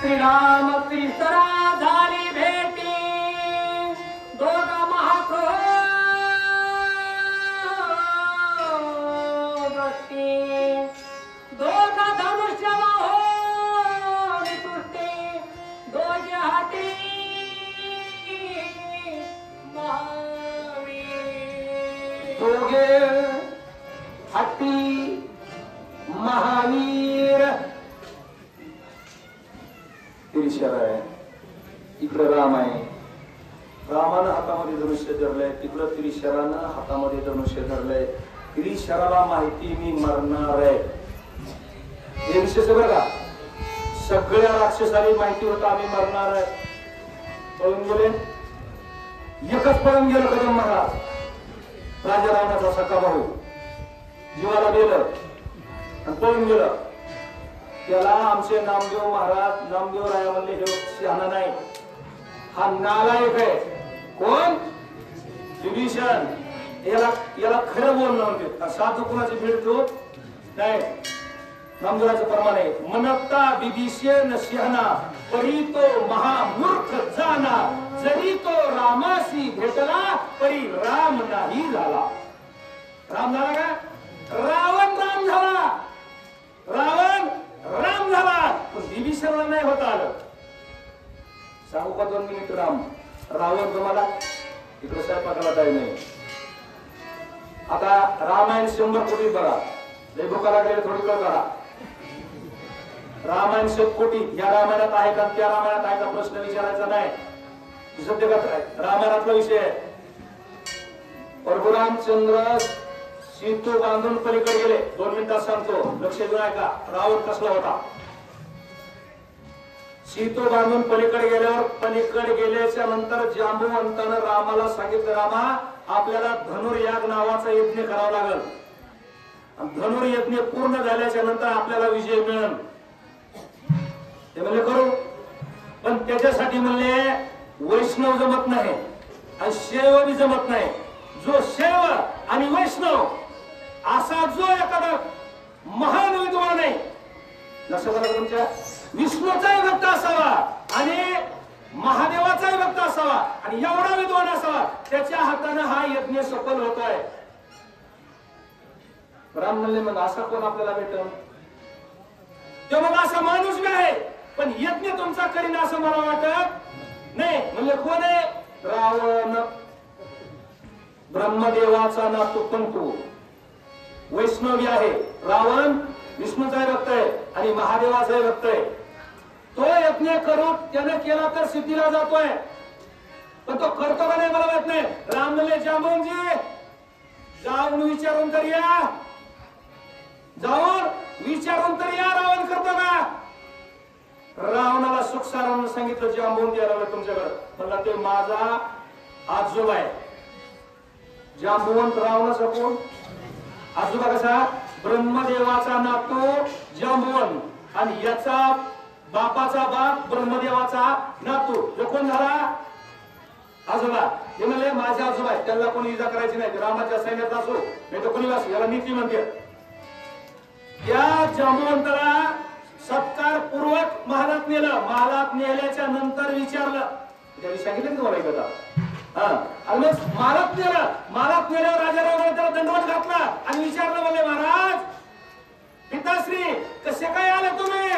श्रीराम त्रिसरा झाली भेटी दोघ महाक्रोधती दोघ धनुष्य बाहोनी तुष्टी दोघे हाती महावीर दोघे हाती महावीर. त्रिशर आहे, इकडे राम आहे. रामानं हातामध्ये धनुष्य धरलंय, तिकडं त्रिशरानं हातामध्ये धनुष्य धरलंय. त्रिशराला माहिती मी मरणार आहे. हे विशेष बरं का, सगळ्या राक्षसाला माहिती होतं आम्ही मरणार आहे. पळून गेले, एकच पळून गेलं कदम महाराज. राजा रावणाचा सखा भाऊ जीवाला गेलं आणि पळून गेलं. त्याला आमचे नामदेव महाराज, नामदेव राया म्हणले हे शहाणा नाही, हा नालायक आहे. कोण? विभीषण. याला खरं बोलणं म्हणते, साधू कुणाची भेट देऊ नाही. नामदेवाचं प्रमाण आहे, मनकता विभीषण शहाणा परी तो महामूर्ख जाना, जरी तो रामाशी भेटला परी राम नाही झाला. राम झाला का? रावण राम झाला, रावण राम झाला, पण विभीषणाला नाही होता आलं. सांगू का 2 मिनिट राम रावण तुम्हाला? इकडे स्वयंपाकाला टाइम नाही. आता रामायण 100 कोटी बघा, लय भुका लागलेले थोडी कळ करा. रामायण 100 कोटी या रामायणात आहे का त्या रामायणात आहे का प्रश्न विचारायचा नाही. सत्य रामायणातला विषय आहे. परशुरामचंद्र सीतू बांधून पलीकडे गेले. 2 मिनिटात सांगतो, लक्ष देऊन ऐका. रावण कसला होता? सीतू बांधून पलीकडे गेल्यावर, पलीकडे गेल्याच्या नंतर जांबुवंतानं रामाला सांगितलं, रामा आपल्याला धनुर्याग नावाचा यज्ञ करावा लागल. धनुर्यज्ञ पूर्ण झाल्याच्या नंतर आपल्याला विजय मिळेल. ते म्हणले करू, पण त्याच्यासाठी म्हणले वैष्णव जमत नाही आणि शैव बी जमत नाही. जो शैव आणि वैष्णव असा जो एखादा महान विद्वान आहे, लक्षात आलं तुमच्या, विष्णूचाही भक्त असावा आणि महादेवाचाही भक्त असावा आणि एवढा विद्वान असावा, त्याच्या हाताने हा यज्ञ सफल होतोय. राम म्हणले मग असा कोण आपल्याला भेटल? तो मग असा माणूस बी आहे, पण यज्ञ तुमचा करीन असं मला वाटत नाही. म्हणले कोण आहे? रावण. ब्रह्मदेवाचा नातू पंतू वैष्णवी आहे. रावण विष्णूचाही भक्त आहे आणि महादेवाचाही भक्त आहे. तो यज्ञ करून त्याने केला तर सिद्धीला जातोय, पण तो करतो का नाही मला माहित नाही. राम म्हणले जांबवंजी जाऊन विचारून तर या, जाऊन विचारून तर या, रावण करतो का? रावणाला सुख सारानं सांगितलं, जांबवंती आला तुमच्याकडे. म्हणला ते माझा आजोबा आहे. जांबवंत रावणाचा कोण? आजोबा कसा? ब्रह्मदेवाचा नातू जांबवंत आणि याचा बापाचा बाप ब्रह्मदेवाचा नातू. जो कोण झाला? आजोबा. हे म्हणले माझे आजोबा आहे, त्यांना कोणी इजा करायची नाही. रामाच्या सैन्यात असो नाही तर कोणी असो, याला नीती म्हणते. या जांबवंताला सत्कार पूर्वक महालात नेलं. महालात नेल्याच्या नंतर विचारलं, त्याने सांगितलं तुम्हाला एकदा, महालात नेलं. महालात नेल्यावर राजारावाने त्याला दंडवत घातला आणि विचारलं, म्हणले महाराज पिताश्री कसे काय आले तुम्ही?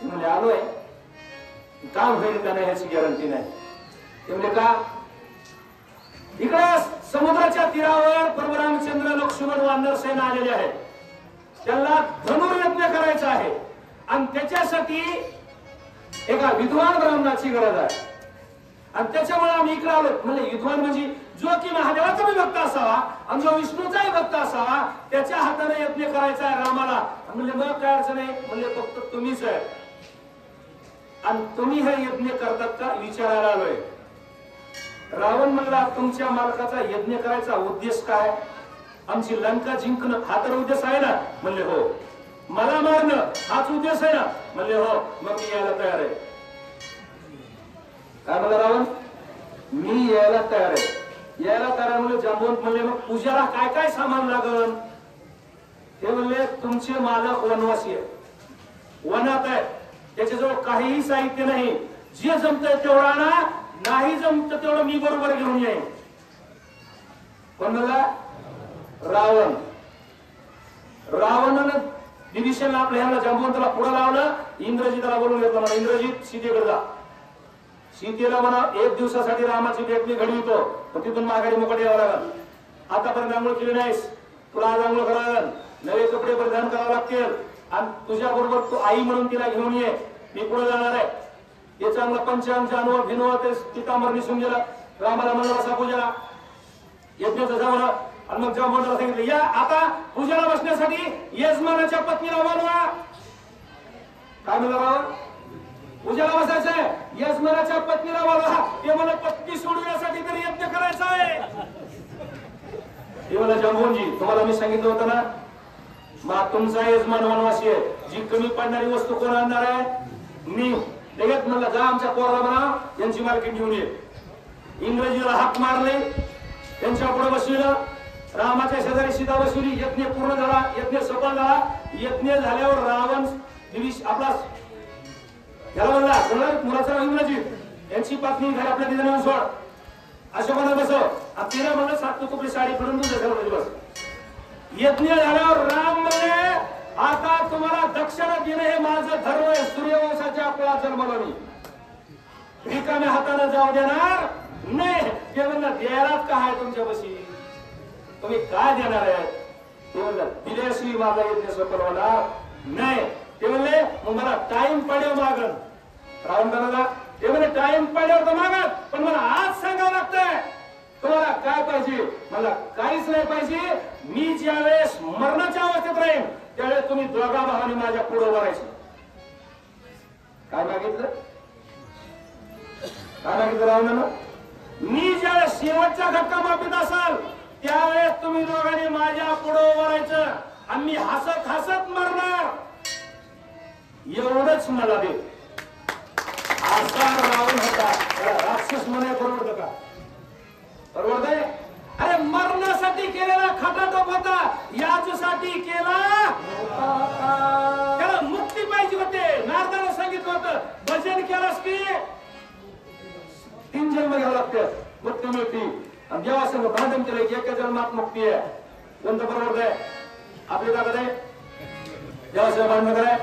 म्हणजे आलोय, काम होईल का नाही याची गॅरंटी नाही. ते म्हणजे का? इकडे समुद्राच्या तीरावर परशुरामचंद्र लक्ष्मण वानर सेना आलेले आहेत. त्यांना धनुर्यज्ञ करायचा आहे आणि त्याच्यासाठी एका विद्वान ब्राह्मणाची गरज आहे. आणि त्याच्यामुळे आम्ही इकडे आलो. म्हणजे विद्वान म्हणजे जो की महादेवाचा भी भक्त असावा आणि जो विष्णूचाही भक्त असावा, त्याच्या हाताने यज्ञ करायचा आहे रामाला. म्हणजे मग काय अडचण आहे? म्हणजे फक्त तुम्हीच आहे आणि तुम्ही हे यज्ञ करतात का विचारायला आलोय. रावण म्हणला, तुमच्या मालकाचा यज्ञ करायचा उद्देश काय? आमची लंका जिंकणं हा तर उद्देश आहे ना? म्हणले हो. मला मारणं हाच उद्देश आहे ना? म्हणले हो. मग मी यायला तयार आहे. काय म्हणला रावण? मी यायला तयार आहे. यायला तयार आहे म्हणजे जांबवंत म्हणले मग पूजाला काय काय सामान लागल? ते म्हणले तुमचे मालक वनवासी आहे, वनात आहे, त्याच्याजवळ काहीही साहित्य नाही, जे जमतंय तेवढा ना, नाही जमत तेवढं मी बरोबर घेऊन येईन. कोण म्हणला? रावण. रावणानं विभीषणला आपल्या ह्याला जांबवंताला पुढे लावलं, इंद्रजिताला बोलून घेतलं. म्हणा इंद्रजित सीतेकडे जा. सीतेला म्हणा 1 दिवसासाठी रामाची भेट मी घडवितो, पण तिथून माघारी मुकट यावं लागल. आतापर्यंत आंघोळ केली नाहीस, तुला आज आंघोळ करावं लागल, नवे कपडे परिधान करावे लागतील, आणि तुझ्या बरोबर तू आई म्हणून तिला घेऊन ये. मी पुढे जाणार आहे. हे चांगलं पंचांगचा अनुभव भिनव ते पितांबर निसून गेला. रामाला म्हणलं बसा पूजा यज्ञाचं जावं, आणि मग जांबवंताला सांगितलं या आता पूजेला बसण्यासाठी यजमानाच्या पत्नीला बोलवा. काय म्हणलं रावण? पूजेला बसायचंय, यजमानाच्या पत्नीला बोलवा. ते मला पत्नी सोडविण्यासाठी तरी यज्ञ करायचा आहे. हे मला जांबवंतजी तुम्हाला मी सांगितलं होतं ना, मग तुमचा यजमान वनवासी आहे, जी कमी पडणारी वस्तू कोण आणणार आहे? मी. लगेच म्हणलं जा आमच्या पोराला म्हणा यांची मार्केट घेऊन ये. इंग्रजीला हाक मारले, त्यांच्या पुढे बसविलं. रामाच्या शेजारी सीता बसवली. यज्ञ पूर्ण झाला, यज्ञ सफल झाला. यज्ञ झाल्यावर रावण आपला याला म्हणला मुलाचा इंग्रजी यांची पत्नी घरी आपल्या तिथे नेऊन सोड, अशोकाने बसव. आणि तिला म्हणलं 7 तुकडी साडी फिरून तुझ्या बस. यज्ञ झाल्यावर राम म्हणले आता तुम्हाला दक्षिणा देणं हे माझं धर्म आहे. सूर्यवंशाच्या कुळात जन्मलो मी, रिकाम्या हाताने जाऊ देणार नाही. ते म्हणलं द्यायलाच काय आहे तुमच्या बशी, तुम्ही काय देणार आहे? ते म्हणलं दिल्याशिवाय माझा यज्ञ सफल होणार नाही. ते म्हणले मग मला टाइम पडेल मागण. रावण म्हणाला ते म्हणले टाइम पडल्यावर तर मागत, पण मला आज सांगावं लागतंय तुम्हाला काय पाहिजे. मला काहीच नाही पाहिजे. मी ज्या वेळेस मरणाच्या अवस्थेत राहीन त्यावेळेस तुम्ही दोघा भावांनी माझ्या पुढे उभं राहायचं. काय मागितलं? काय मागितलं रावणानं? मी ज्यावेळेस शेवटचा धक्का मापित असाल त्यावेळेस तुम्ही दोघांनी माझ्या पुढे उभं राहायचं, आणि मी हसत हसत मरणार, एवढंच मला दे. असा रावण होता. राक्षस म्हणे परवडतं का? परवडतंय? अरे मरणासाठी केलेला खटाटोप होता, याच्यासाठी केला त्याला मुक्ती पाहिजे होते. नारदाने सांगितलं होतं भजन केलंस की 3 जन्म घ्यावं लागतं, मुक्ती मिळते. आणि जेव्हा संघ भांडण केलं की 1 जन्मात मुक्ती आहे. कोणतं परवडतंय? आपली ताकद आहे. जेव्हा संघ भांडण कराय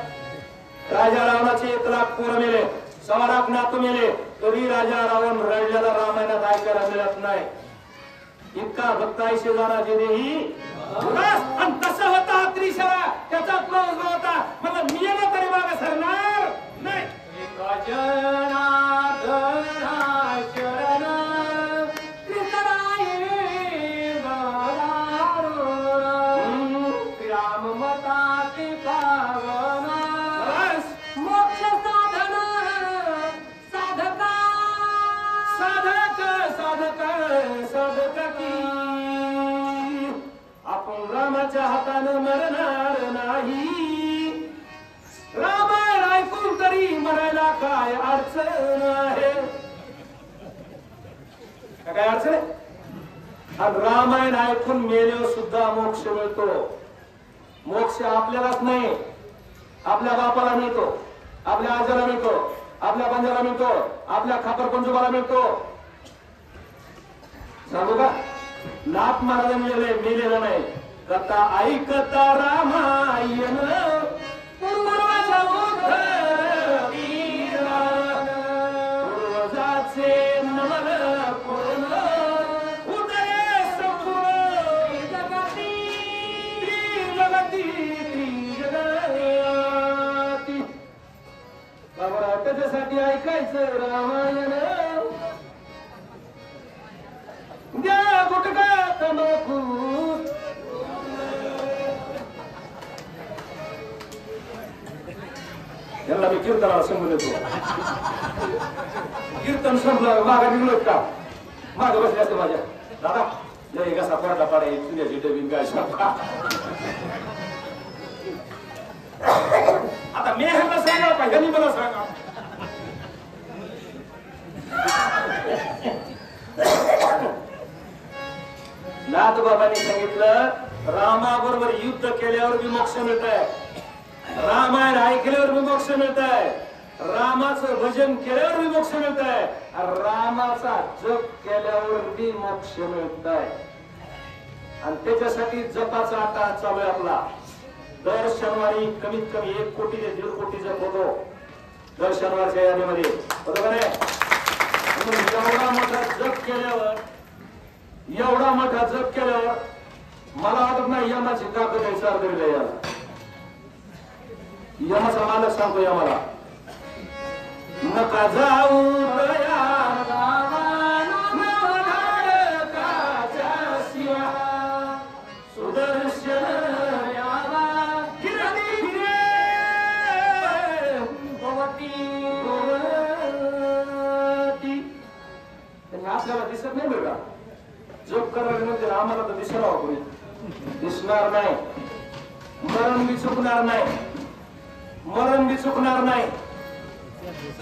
राजा रावणाचे 1 लाख पोरं मेले, 1.25 लाख नातू मेले, तरी राजा रावण रडलेला रामायणात ऐकायला मिळत नाही. इतका भक्त ऐसे जाना जे देही. आणि तसं होता त्रिशरा, त्याचा क्लोज होता. मला मी येणं तरी मागे सरणार नाही. रामाच्या हातानं मरणार नाही. रामायण ऐकून तरी मरायला काय अडचण आहे? काय अडचण आहे? आणि रामायण ऐकून मेल्यावर सुद्धा मोक्ष मिळतो. मोक्ष आपल्यालाच नाही, आपल्या बापाला मिळतो, आपल्या आजाला मिळतो, आपल्या पंजाला मिळतो, आपल्या खापर पंजोबाला मिळतो. सांगू का? नाथ महाराज मेलेलं नाही. कथा ऐकता रामायण पूर्वाचा उद्धर वीरा, पूर्वजाचे नमन पूर्ण उदय संपूर्ण जगती बाबा त्याच्यासाठी ऐकायचं रामायण. द्या गुटका तंबाखू यांना मी कीर्तनाला समोर येतो. कीर्तन संपलं मागा निघलो का? मागे बसले असते माझ्या दादा जय कसा पडला पाडे तुझ्याची डबीन गाय सापा. आता मी ह्यांना सांगा का ह्यांनी मला सांगा? नाथबाबांनी सांगितलं रामाबरोबर युद्ध केल्यावर बी मोक्ष मिळत आहे, रामायण ऐकल्यावर बी मोक्ष मिळत आहे. रामाचं भजन केल्यावर बी मोक्ष मिळत आहे, रामाचा जप केल्यावर बी मोक्ष मिळत आहे. आणि त्याच्यासाठी जपाचा आता चालू आहे आपला. दर शनिवारी कमीत कमी 1 कोटी ते 1.5 कोटी जप होतो दर शनिवारच्या यादीमध्ये, बरोबर आहे. एवढा मोठा जप केल्यावर, एवढा मोठा जप केल्यावर मला वाटत नाही यमाची ताकद आहे सार तरी याला. यमाचा मालक सांगतो यमाला, नका जाऊ दया सुदर्शन आपल्याला दिसत नाही बरं का. जप करायला म्हणजे आम्हाला तर दिसणार कोणी दिसणार नाही. मरण बी चुकणार नाही, मरण बी चुकणार नाही,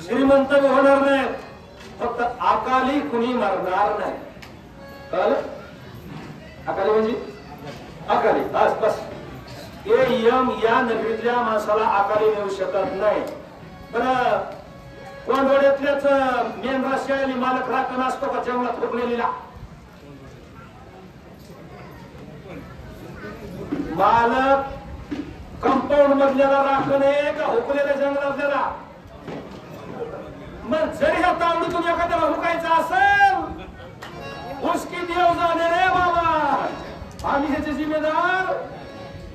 श्रीमंत बी होणार नाही, फक्त अकाली कुणी मरणार नाही. कळलं? अकाली म्हणजे अकाली बस बस. हे यम या नगरीतल्या माणसाला अकाली नेऊ शकत नाही. बरं कोंडवाड्यातल्याच मेन रस्त्याने मालक राखण असतो का जंगलात हुकलेला? मालक कंपाऊंड मधल्याला राखण आहे का हुकलेल्या जंगलातल्याला? मग जरी ह्या तावडीतून एखाद्याला हुकायचं असेल, उसकी देव जाणे रे बाबा, आम्ही ह्याचे जिम्मेदार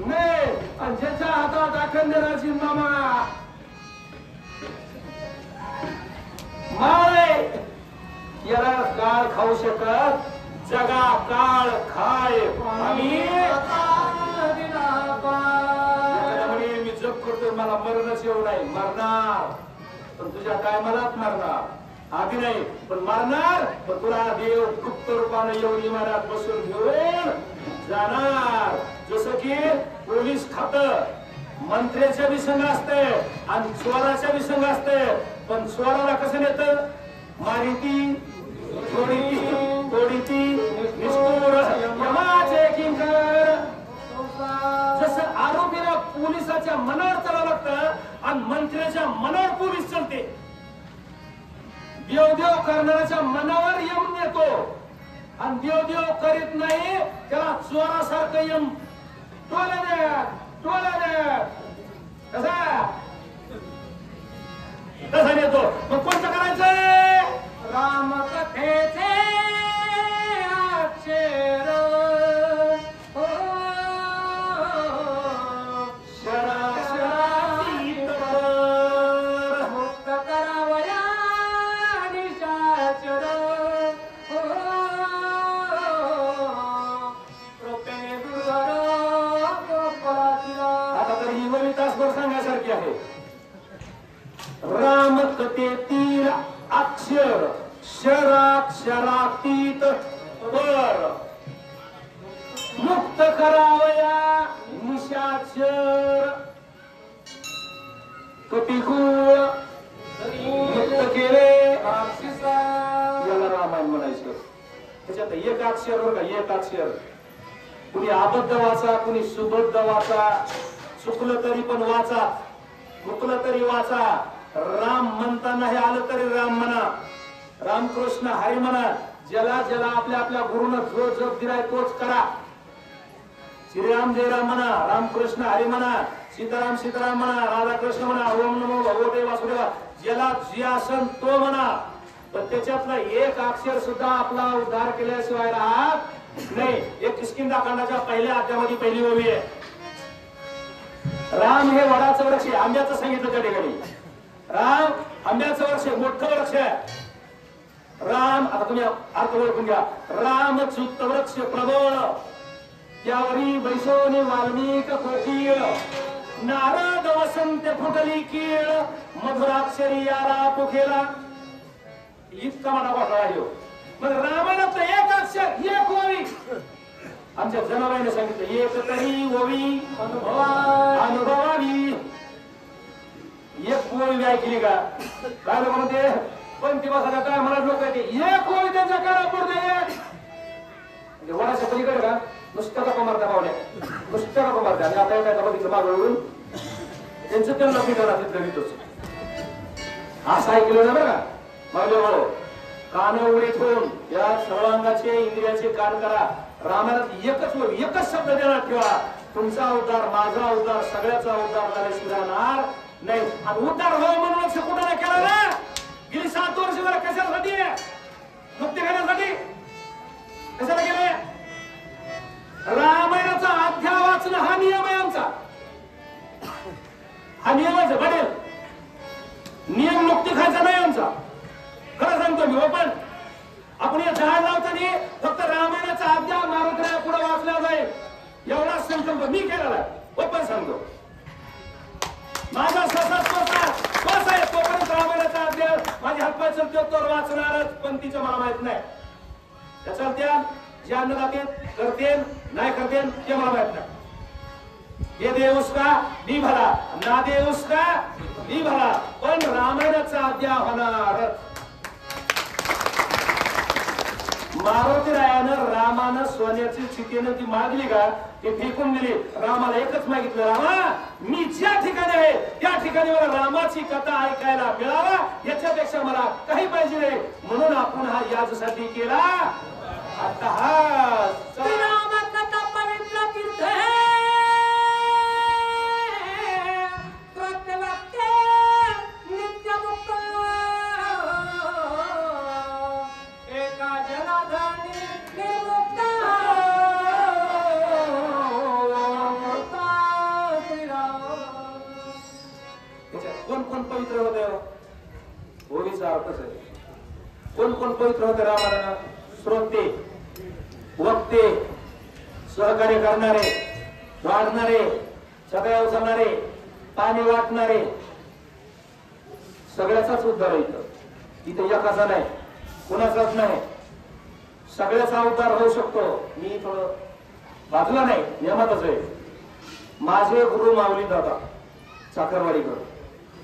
नाही. आणि ज्याच्या हातात आखण देण्याची मामा माय याला काळ खाऊ शकत, जगा काळ खाय. आम्ही मी जप करतोय, मला मरणच येऊ नाही. मरणार पण तुझ्या काय मलाच मरणार आधी नाही, पण मरणार. पण तुला देव गुप्त रूपाने येऊन इमारत बसून घेऊन जाणार. जसं की पोलीस खातं मंत्र्याच्या बी संघ असते आणि चोराच्या बी संघ असते. पण चोराला कसं नेतं? मारिती थोडीती निष्ठुर यमाचे किंकर. जसं आरोपीला पोलिसाच्या मनावर चालावं लागतं आणि मंत्र्याच्या मनावर पोलीस चालते. देवदेव करणाऱ्याच्या मनावर यम येतो आणि देवदेव करीत नाही त्याला चोरासारखं यम टोला द्या टोला द्या कसा कसा नेतो. मग कोणतं करायचंय? रामकथेचे अक्षर शराशरातीत मुक्त करावया निशाचर कृपेने दुर्वर गोपाळातीला. आता तर ही वरी तासभर सांगण्यासारखी आहे. रामकथेतील अक्षर शराक्षरातीत पर मुक्त करावया निशाचर कपिकुळ मुक्त केले राक्षसा. याला रामायण म्हणायचं. त्याच्यात एक अक्षर बरं का, एक अक्षर. कुणी अबद्ध वाचा, कुणी सुबद्ध वाचा, चुकलं तरी पण वाचा, चुकलं तरी वाचा. राम म्हणताना हे आलं तरी राम म्हणा, रामकृष्ण हरी म्हणा. ज्याला ज्याला आपल्या आपल्या गुरुनं जो जप दिलाय तोच करा. श्रीराम जय राम म्हणा, रामकृष्ण हरी म्हणा, सीताराम सीताराम म्हणा, राधाकृष्ण म्हणा, ओम नमो भगवते वासुदेवा. ज्याला जे असन तो म्हणा. पण त्याच्यातलं एक अक्षर सुद्धा आपला उद्धार केल्याशिवाय राहत नाही. एक किष्किंधाकांडाच्या पहिल्या अध्यायामध्ये पहिली ओवी आहे. राम हे वडाचं वृक्ष आहे. आंब्याचं सांगितलं त्या ठिकाणी. राम आंब्याचं वृक्ष मोठं वृक्ष आहे. राम आता तुम्ही अर्थ ओळखून घ्या. राम चुक्त वृक्ष प्रबळ, त्यावरी बैसोनी वाल्मिक कोकीळ, नारद वसंत फुटली कीळ, मधुराक्षरी यारा पुखेला. इतका मोठा घोटाळा आहे. मग रामायणात एक अक्षर एक ओवी आमच्या जनाबाईने सांगितलं, एक तरी ओवी अनुभवावी. एक ओवी ऐकली का? काय लोक म्हणते पंक्ती बसायला काय मला लोक येते एक ओवी त्यांच्या काळापुरते वडाच्या पलीकडे का नुसत्या गप्पा मारता पावल्या, नुसत्या गप्पा मारता. आणि आता काय बघितलं मागवून त्यांचं त्यांना पिठाला तिथलं घेतोच. असं ऐकलं ना बघा मागले हो कान उघडे ठेवून या सर्वांगाचे इंद्रियाचे कान करा. रामायणात एकच शब्द देणार ठेवा, तुमचा उद्धार माझा उद्धार सगळ्याचा उद्धार झाल्याशिवाय राहणार नाही. आणि उद्धार हो म्हणून लक्ष कुठे केला ना गेली 7 वर्ष बरं कशासाठी मुक्ती घेण्यासाठी कशाला गेले. रामायणाचा अध्याय वाचणं हा नियम आहे आमचा, हा नियमच आहे बनेल. नियम मुक्ती खायचा नाही आमचा, खरं सांगतो मी ओपन. आपण या झाड लावताना फक्त रामायणाचा अध्याय मारुतीला पुढे वाचला जाईल एवढा संकल्प मी केलेला ओपन सांगतो. माझा श्वास आहे तोपर्यंत रामायणाचा अध्याय माझे हातपाय चलते तर वाचणारच, पण तिचं मला माहित नाही. त्याचा त्या जे अन्नदाते करते नाही करते ते मला माहित नाही. ये दे उसका भी भला ना दे उसका भी भला, पण रामायणाचा अध्याय होणार. मारुतीरायानं रामानं सोन्याची चितेनं ती मागली का ते फेकून दिली. रामाला एकच मागितलं, रामा मी ज्या ठिकाणी आहे त्या ठिकाणी मला रामाची कथा ऐकायला मिळावा, याच्यापेक्षा मला काही पाहिजे नाही. म्हणून आपण हा याजसाठी केला. आता हा श्रीराम कथा पवित्र तीर्थ है, प्रत्यवाक्य नित्य मुक्त, एका जनार्दनी निर्मुक्त. कोण कोण पवित्र होते ओळीचा अर्थच आहे. कोण कोण पवित्र होते रामायणात. श्रोते, वक्ते, सहकार्य करणारे, वाढणारे, सगळ्या उचलणारे, पाणी वाटणारे, सगळ्याचाच उद्धार आहे इथं. इथे एकाचा नाही, कुणाचाच नाही, सगळ्याचा उद्धार होऊ शकतो. मी थोडं बाजूला नाही, नियमातच आहे. माझे गुरु माऊली दादा चाकरवाडीकर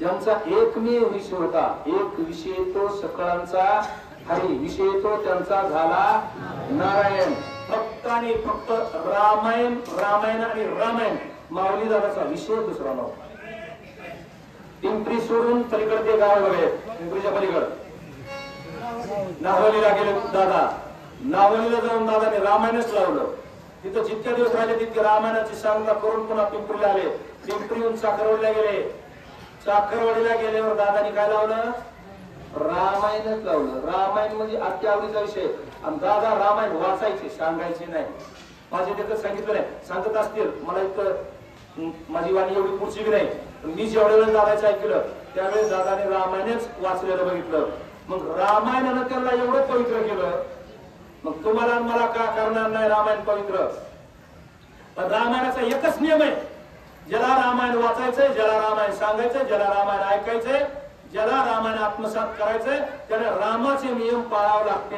यांचा एकमेव विषय होता, एक विषय तो सकळांचा हरी, विषय तो त्यांचा झाला नारायण. फक्त आणि फक्त रामायण रामायण आणि रामायण. माऊली दादाचा विषय दुसरा नव्हता. पिंपरी सोडून पलीकडे ते गाव वगैरे पिंपरीच्या पलीकड नावलीला गेले दादा. नावलीला जाऊन दादाने रामायणच लावलं. तिथं जितक्या दिवस राहिले तितके रामायणाची सांगता करून पुन्हा पिंपरीला आले. पिंपरीहून चाकरवाडीला गेले. चाकरवाडीला गेल्यावर दादानी काय लावलं, रामायणच लावलं. रामायण म्हणजे अत्यावडीचा विषय. आणि दादा रामायण वाचायचे, सांगायचे नाही. माझे तिथं सांगितलं नाही, सांगत असतील मला इतकं माझी वाणी एवढी पुढची नाही, पण मी जेवढ्या वेळेस दादाचं ऐकलं त्यावेळेस दादाने रामायणच वाचलेलं बघितलं. मग रामायणानं त्यांना एवढं पवित्र केलं, मग तुम्हाला मला का करणार नाही रामायण पवित्र. पण रामायणाचा एकच नियम आहे, ज्याला रामायण वाचायचंय, ज्याला रामायण सांगायचंय, ज्याला रामायण ऐकायचंय, ज्याला रामायण आत्मसात करायचंय त्याला रामाचे नियम पाळावे लागते.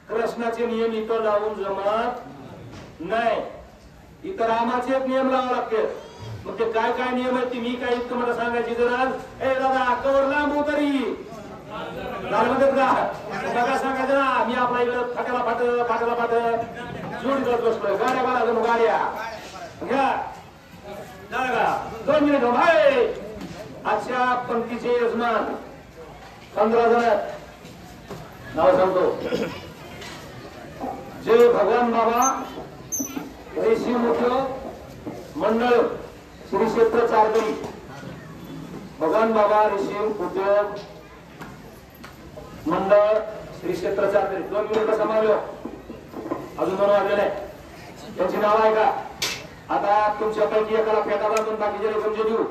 कृष्णाचे नियम इथं लावून जमत नाही, इथं रामाचे नियम लावावे लागते. मग ते काय काय नियम आहेत ती मी काय इतकं मला सांगायची गरज. ए दादा कवर लांब तरी बघा सांगायचं ना, मी आपला इकडं फाट्याला फाट जोडी करत बसलोय. गाड्या बाळा जणू गाड्या घ्या 2 मिनिट भाई. आजच्या पंक्तीचे यजमान 15 जण नाव सांगतो. जय भगवान बाबा रेशीम उद्योग मंडळ श्री क्षेत्र चारदरी. भगवान बाबा रेशीम उद्योग मंडळ श्री क्षेत्र चारदरी. 2 मिनिटं समावलो, अजून 2 वाजलेले. त्यांची नाव आहे का आता तुमच्यापैकी एकाला फेटा बांधून बाकीचे समजू देऊ.